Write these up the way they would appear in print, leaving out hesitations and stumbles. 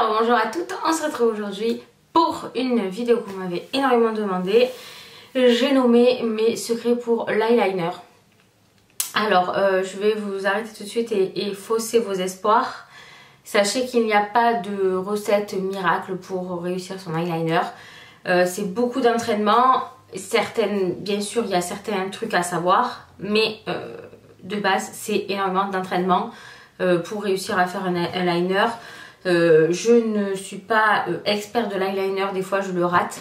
Alors bonjour à toutes, on se retrouve aujourd'hui pour une vidéo que vous m'avez énormément demandé. J'ai nommé mes secrets pour l'eyeliner. Alors je vais vous arrêter tout de suite et fausser vos espoirs. Sachez qu'il n'y a pas de recette miracle pour réussir son eyeliner. C'est beaucoup d'entraînement. Bien sûr il y a certains trucs à savoir, mais de base c'est énormément d'entraînement pour réussir à faire un liner. Je ne suis pas expert de l'eyeliner, des fois je le rate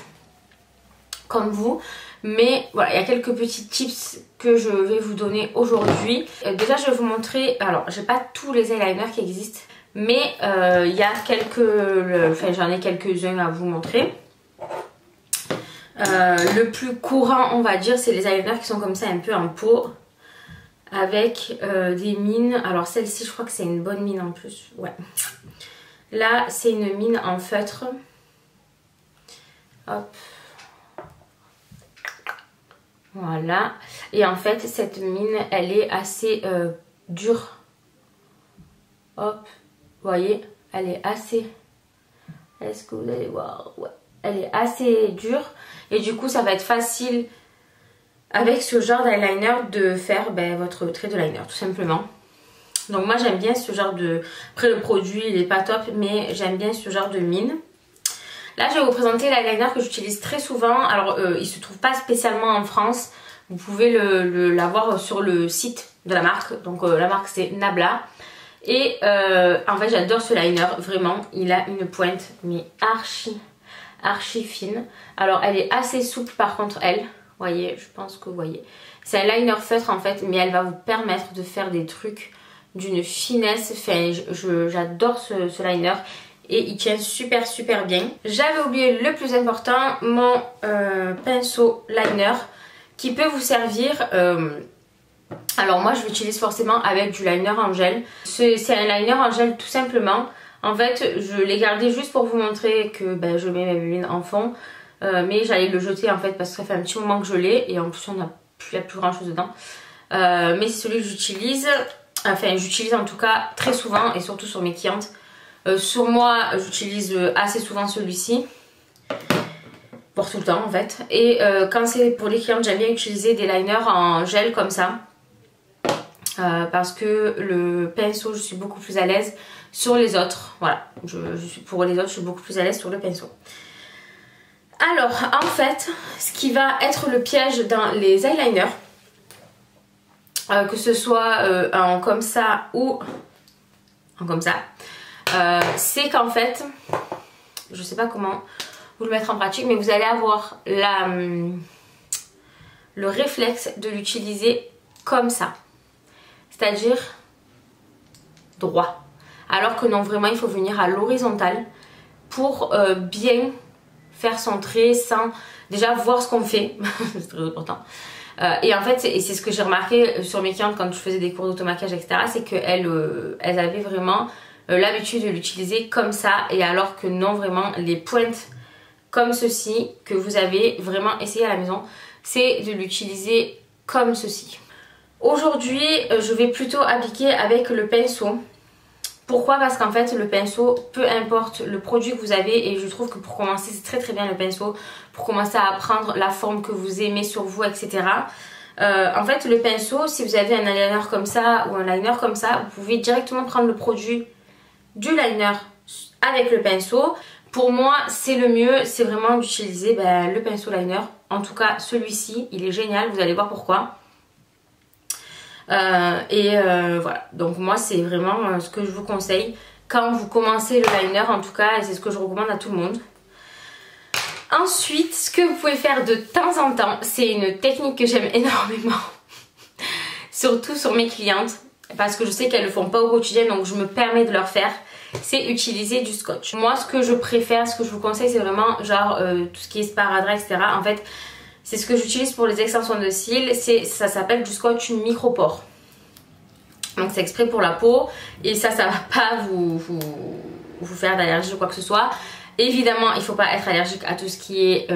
comme vous, mais voilà, il y a quelques petits tips que je vais vous donner aujourd'hui. Déjà je vais vous montrer, alors j'ai pas tous les eyeliners qui existent, mais il y a j'en ai quelques-uns à vous montrer. Le plus courant on va dire c'est les eyeliners qui sont comme ça un peu en pot avec des mines. Alors celle-ci je crois que c'est une bonne mine en plus, ouais. Là c'est une mine en feutre. Hop. Voilà. Et en fait cette mine elle est assez dure. Hop. Vous voyez, elle est assez... Est-ce que vous allez voir? Ouais. Elle est assez dure. Et du coup ça va être facile avec ce genre d'eyeliner de faire votre trait de liner tout simplement. Donc moi j'aime bien ce genre de... Après le produit il est pas top, mais j'aime bien ce genre de mine. Là je vais vous présenter l'eyeliner que j'utilise très souvent. Alors il se trouve pas spécialement en France. Vous pouvez l'avoir sur le site de la marque. Donc la marque c'est Nabla. Et en fait j'adore ce liner, vraiment. Il a une pointe mais archi fine. Alors elle est assez souple par contre elle. Vous voyez, je pense que vous voyez. C'est un liner feutre en fait, mais elle va vous permettre de faire des trucs d'une finesse. Enfin, j'adore ce liner et il tient super bien. J'avais oublié le plus important, mon pinceau liner qui peut vous servir. Alors moi je l'utilise forcément avec du liner en gel. C'est un liner en gel tout simplement. En fait je l'ai gardé juste pour vous montrer que je mets mes mines en fond. Mais j'allais le jeter en fait parce que ça fait un petit moment que je l'ai et en plus il n'y a plus grand chose dedans. Mais c'est celui que j'utilise. Enfin j'utilise en tout cas très souvent et surtout sur mes clientes. Sur moi j'utilise assez souvent celui-ci. Pour tout le temps en fait. Et quand c'est pour les clientes j'aime bien utiliser des liners en gel comme ça. Parce que le pinceau je suis beaucoup plus à l'aise sur les autres. Voilà, pour les autres je suis beaucoup plus à l'aise sur le pinceau. Alors en fait ce qui va être le piège dans les eyeliners, que ce soit en comme ça ou en comme ça, c'est qu'en fait je sais pas comment vous le mettre en pratique, mais vous allez avoir le réflexe de l'utiliser comme ça, c'est-à-dire droit, alors que non, vraiment il faut venir à l'horizontale pour bien faire son trait sans déjà voir ce qu'on fait. C'est très important. Et en fait c'est ce que j'ai remarqué sur mes clientes quand je faisais des cours d'automaquillage etc, c'est qu'elles avaient vraiment l'habitude de l'utiliser comme ça, et alors que non, vraiment les pointes comme ceci que vous avez vraiment essayé à la maison, c'est de l'utiliser comme ceci. Aujourd'hui je vais plutôt appliquer avec le pinceau. Pourquoi? Parce qu'en fait le pinceau, peu importe le produit que vous avez, et je trouve que pour commencer c'est très bien le pinceau, pour commencer à prendre la forme que vous aimez sur vous etc. En fait le pinceau, si vous avez un eyeliner comme ça ou un liner comme ça, vous pouvez directement prendre le produit du liner avec le pinceau. Pour moi c'est le mieux, c'est vraiment d'utiliser le pinceau liner. En tout cas celui-ci il est génial, vous allez voir pourquoi. Voilà, donc moi c'est vraiment ce que je vous conseille quand vous commencez le liner en tout cas, et c'est ce que je recommande à tout le monde. Ensuite ce que vous pouvez faire de temps en temps, c'est une technique que j'aime énormément surtout sur mes clientes parce que je sais qu'elles ne le font pas au quotidien, donc je me permets de leur faire. C'est utiliser du scotch. Moi ce que je préfère, ce que je vous conseille, c'est vraiment genre tout ce qui est sparadrap etc. En fait c'est ce que j'utilise pour les extensions de cils, ça s'appelle du scotch micropore. Donc c'est exprès pour la peau et ça va pas vous faire d'allergie ou quoi que ce soit. Évidemment il ne faut pas être allergique à tout ce qui est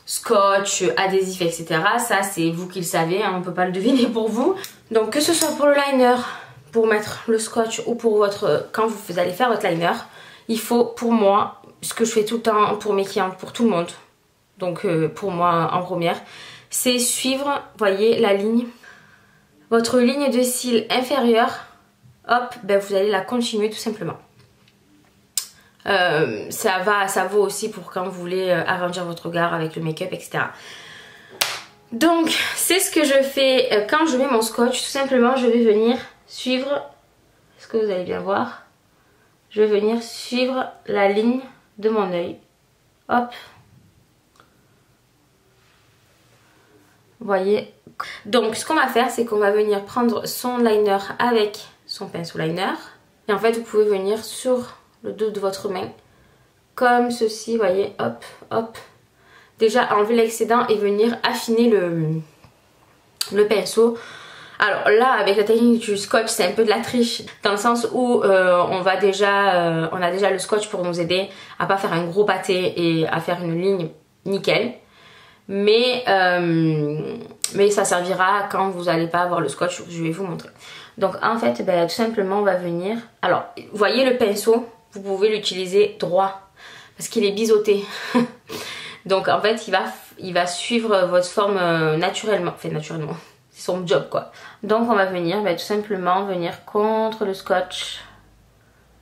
scotch, adhésif etc. Ça c'est vous qui le savez, hein, on ne peut pas le deviner pour vous. Donc que ce soit pour le liner, pour mettre le scotch ou pour quand vous allez faire votre liner, il faut pour moi, ce que je fais tout le temps pour mes clients, pour tout le monde, donc pour moi en première, c'est suivre, voyez la ligne, votre ligne de cils inférieure, hop, ben vous allez la continuer tout simplement. Ça vaut aussi pour quand vous voulez arrondir votre regard avec le make-up, etc. Donc c'est ce que je fais quand je mets mon scotch. Tout simplement je vais venir suivre, est-ce que vous allez bien voir, je vais venir suivre la ligne de mon œil, hop, vous voyez. Donc ce qu'on va faire, c'est qu'on va venir prendre son liner avec son pinceau liner, et en fait vous pouvez venir sur le dos de votre main comme ceci, voyez, hop hop, déjà enlever l'excédent et venir affiner le pinceau. Alors là avec la technique du scotch c'est un peu de la triche dans le sens où on a déjà le scotch pour nous aider à pas faire un gros pâté et à faire une ligne nickel, mais ça servira quand vous n'allez pas avoir le scotch, je vais vous montrer. Donc en fait ben, tout simplement on va venir, alors vous voyez le pinceau, vous pouvez l'utiliser droit parce qu'il est biseauté. Donc en fait il va suivre votre forme naturellement, enfin naturellement, c'est son job quoi. Donc on va venir tout simplement venir contre le scotch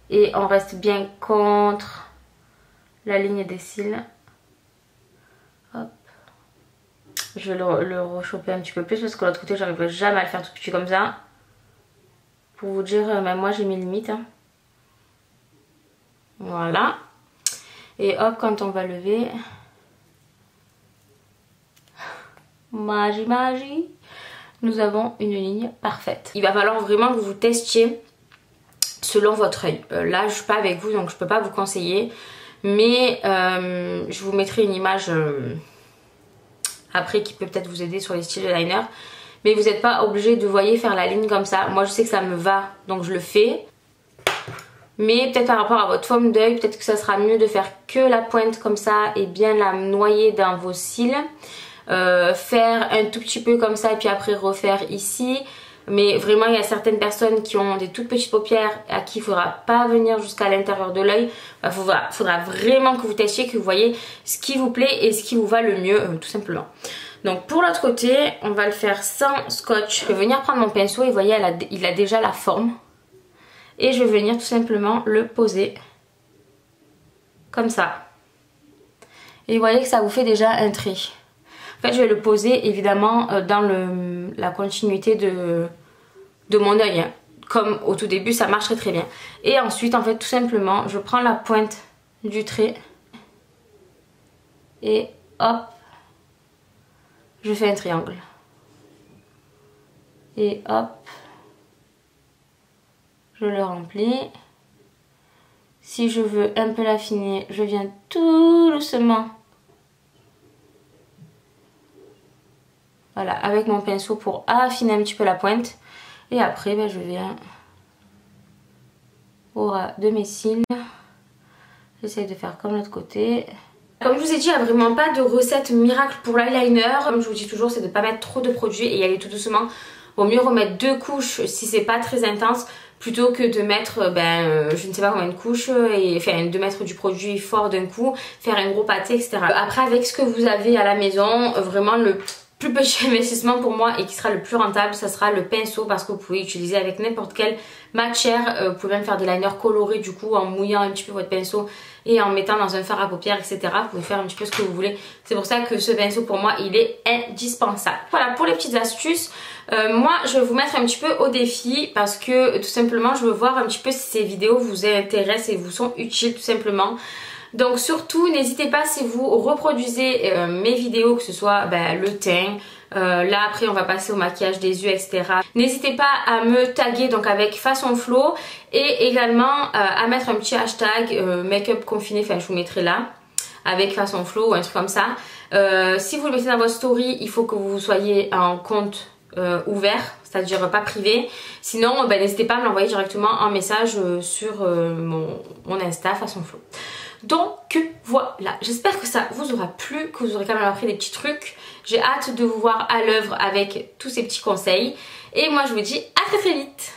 et on reste bien contre la ligne des cils. Hop. Je vais le rechoper un petit peu plus parce que de l'autre côté j'arriverai jamais à le faire tout petit comme ça. Pour vous dire, même moi j'ai mes limites. Hein. Voilà. Et hop, quand on va lever, magie, nous avons une ligne parfaite. Il va falloir vraiment que vous testiez selon votre œil. Là je suis pas avec vous donc je peux pas vous conseiller, mais je vous mettrai une image après qui peut peut-être vous aider sur les styles de liner, mais vous n'êtes pas obligé de, voyez, faire la ligne comme ça. Moi je sais que ça me va donc je le fais, mais peut-être par rapport à votre forme d'œil, peut-être que ça sera mieux de faire que la pointe comme ça et bien la noyer dans vos cils. Faire un tout petit peu comme ça et puis après refaire ici, mais vraiment il y a certaines personnes qui ont des toutes petites paupières à qui il ne faudra pas venir jusqu'à l'intérieur de l'œil. Il faudra vraiment que vous testiez, que vous voyez ce qui vous plaît et ce qui vous va le mieux tout simplement. Donc pour l'autre côté on va le faire sans scotch. Je vais venir prendre mon pinceau et vous voyez il a déjà la forme et je vais venir tout simplement le poser comme ça et vous voyez que ça vous fait déjà un trait. En fait je vais le poser évidemment dans la continuité de mon œil, hein. Comme au tout début ça marcherait très bien. Et ensuite en fait tout simplement je prends la pointe du trait et hop, je fais un triangle. Et hop, je le remplis. Si je veux un peu l'affiner, je viens tout doucement, voilà, avec mon pinceau pour affiner un petit peu la pointe. Et après je viens au ras de mes cils. J'essaye de faire comme l'autre côté. Comme je vous ai dit, il n'y a vraiment pas de recette miracle pour l'eyeliner. Comme je vous dis toujours, c'est de ne pas mettre trop de produits et y aller tout doucement. Vaut mieux remettre 2 couches si c'est pas très intense, plutôt que de mettre je ne sais pas combien de couches et enfin de mettre du produit fort d'un coup, faire un gros pâté, etc. Après avec ce que vous avez à la maison, vraiment le plus petit investissement pour moi et qui sera le plus rentable, ça sera le pinceau, parce que vous pouvez utiliser avec n'importe quelle matière. Vous pouvez même faire des liners colorés du coup en mouillant un petit peu votre pinceau et en mettant dans un fard à paupières, etc. Vous pouvez faire un petit peu ce que vous voulez. C'est pour ça que ce pinceau pour moi il est indispensable. Voilà pour les petites astuces. Moi je vais vous mettre un petit peu au défi parce que tout simplement je veux voir un petit peu si ces vidéos vous intéressent et vous sont utiles tout simplement. Donc surtout n'hésitez pas, si vous reproduisez mes vidéos, que ce soit le teint, là après on va passer au maquillage des yeux, etc. N'hésitez pas à me taguer donc avec Façon Flo et également à mettre un petit hashtag make-up confiné, enfin je vous mettrai là avec Façon Flo ou un truc comme ça. Si vous le mettez dans votre story, il faut que vous soyez en compte ouvert, c'est-à-dire pas privé. Sinon n'hésitez pas à me l'envoyer directement en message sur mon Insta Façon Flo. Donc voilà, j'espère que ça vous aura plu, que vous aurez quand même appris des petits trucs. J'ai hâte de vous voir à l'œuvre avec tous ces petits conseils. Et moi je vous dis à très très vite.